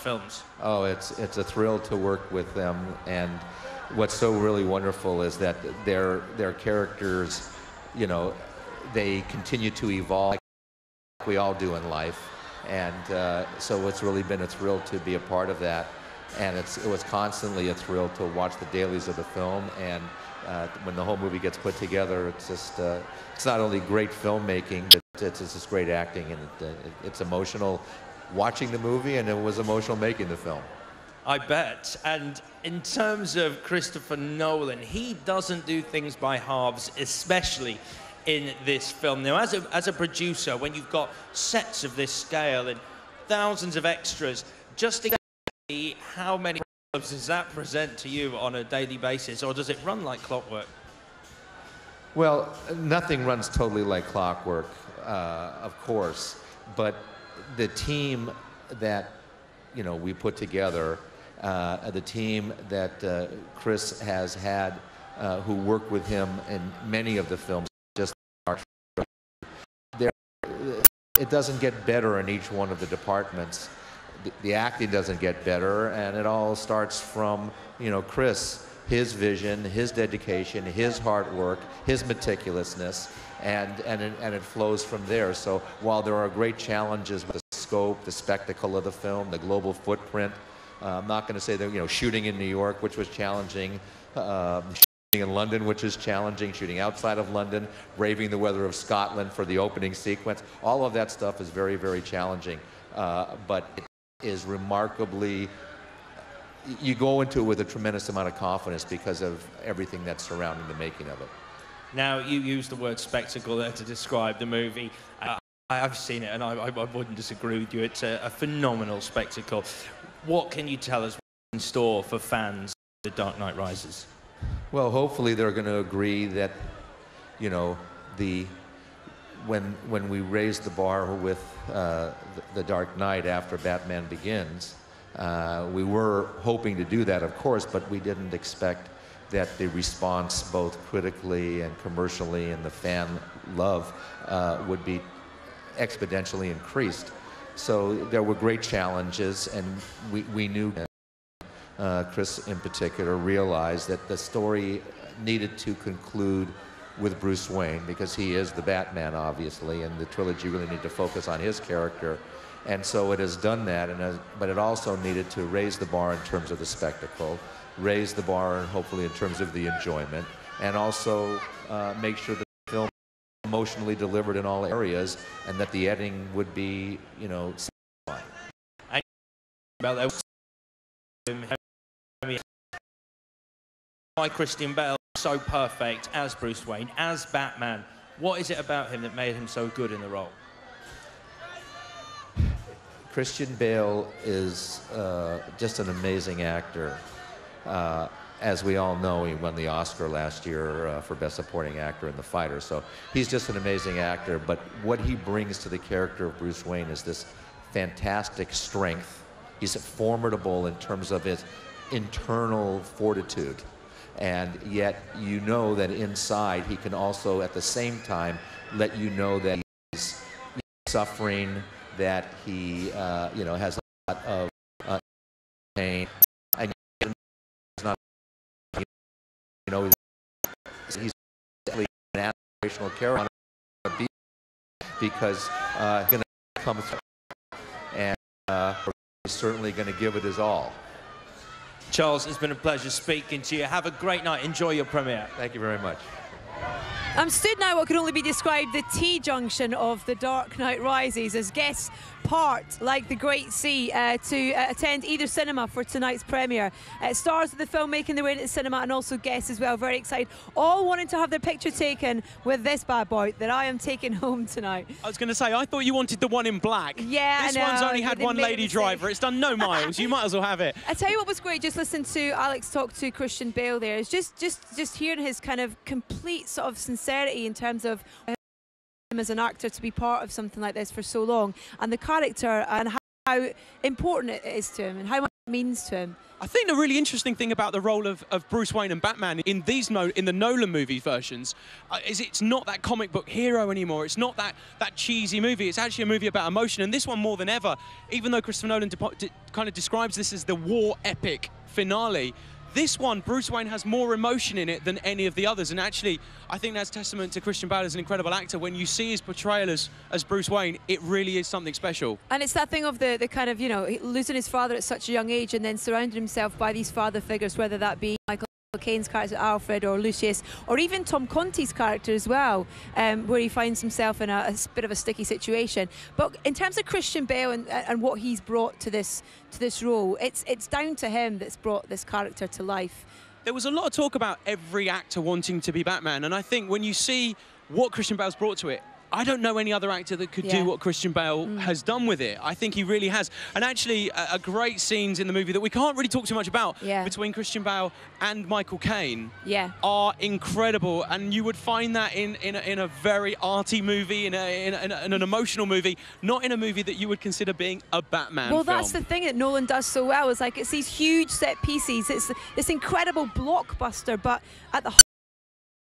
films? Oh, it's a thrill to work with them, and what's so really wonderful is that their characters, you know, they continue to evolve like we all do in life, and so it's really been a thrill to be a part of that, and it was constantly a thrill to watch the dailies of the film, and when the whole movie gets put together, it's just it's not only great filmmaking, but it's just great acting, and it's emotional watching the movie, and it was emotional making the film. I bet. And in terms of Christopher Nolan, he doesn't do things by halves, especially in this film. Now, as a producer, when you've got sets of this scale and thousands of extras, just exactly how many problems does that present to you on a daily basis, or does it run like clockwork? Well, nothing runs totally like clockwork, of course, but the team that, you know, we put together, the team that Chris has had, who worked with him in many of the films, just it doesn't get better in each one of the departments. The acting doesn't get better, and it all starts from, you know, Chris, his vision, his dedication, his hard work, his meticulousness, and it flows from there. So while there are great challenges with the scope, the spectacle of the film, the global footprint, I'm not going to say that, you know, shooting in New York, which was challenging, shooting in London, which is challenging, shooting outside of London, braving the weather of Scotland for the opening sequence. All of that stuff is very, very challenging, but it is remarkably, you go into it with a tremendous amount of confidence because of everything that's surrounding the making of it. Now, you used the word spectacle there to describe the movie. I've seen it, and I wouldn't disagree with you. It's a phenomenal spectacle. What can you tell us in store for fans of The Dark Knight Rises? Well, hopefully they're going to agree that, you know, when we raised the bar with The Dark Knight after Batman Begins, we were hoping to do that, of course, but we didn't expect that the response, both critically and commercially, and the fan love would be exponentially increased. So there were great challenges, and we knew, Chris in particular realized that the story needed to conclude with Bruce Wayne, because he is the Batman, obviously, and the trilogy really needed to focus on his character. And so it has done that, but it also needed to raise the bar in terms of the spectacle, raise the bar hopefully in terms of the enjoyment, and also make sure that the film emotionally delivered in all areas, and that the editing would be, you know, satisfying. Why Christian Bale so perfect as Bruce Wayne, as Batman? What is it about him that made him so good in the role? Christian Bale is just an amazing actor. As we all know, he won the Oscar last year for Best Supporting Actor in The Fighter, so he's just an amazing actor. But what he brings to the character of Bruce Wayne is this fantastic strength. He's formidable in terms of his internal fortitude, and yet you know that inside he can also at the same time let you know that he's suffering, that he you know, has a lot of pain, and he's not, you know, he's definitely an aspirational character because he's going to come through, and he's certainly going to give it his all. Charles, it's been a pleasure speaking to you. Have a great night. Enjoy your premiere. Thank you very much. I'm stood now what can only be described the T-junction of The Dark Knight Rises, as guests part, like the Great Sea, to attend either cinema for tonight's premiere. Stars of the film making their way into the cinema, and also guests as well, very excited, all wanting to have their picture taken with this bad boy that I am taking home tonight. I was going to say, I thought you wanted the one in black. Yeah, this one's only had one lady driver. It's done no miles. You might as well have it. I tell you what was great, just listening to Alex talk to Christian Bale there, is just hearing his kind of complete sort of sincerity in terms of him as an actor to be part of something like this for so long, and the character, and how important it is to him, and how much means to him. I think the really interesting thing about the role of Bruce Wayne and Batman in the Nolan movie versions is it's not that comic book hero anymore. It's not that cheesy movie. It's actually a movie about emotion. And this one, more than ever, even though Christopher Nolan kind of describes this as the war epic finale, this one, Bruce Wayne has more emotion in it than any of the others. And actually, I think that's testament to Christian Bale as an incredible actor. When you see his portrayal as Bruce Wayne, it really is something special. And it's that thing of the kind of, you know, losing his father at such a young age and then surrounding himself by these father figures, whether that be Michael Caine's character Alfred or Lucius, or even Tom Conti's character as well, where he finds himself in a bit of a sticky situation. But in terms of Christian Bale and what he's brought to this role, it's down to him that's brought this character to life. There was a lot of talk about every actor wanting to be Batman, and I think when you see what Christian Bale's brought to it, I don't know any other actor that could do what Christian Bale has done with it. I think he really has. And actually, a great scenes in the movie that we can't really talk too much about between Christian Bale and Michael Caine are incredible. And you would find that in a very arty movie, in an emotional movie, not in a movie that you would consider being a Batman film. Well, that's the thing that Nolan does so well. It's like it's these huge set pieces. It's this incredible blockbuster, but at the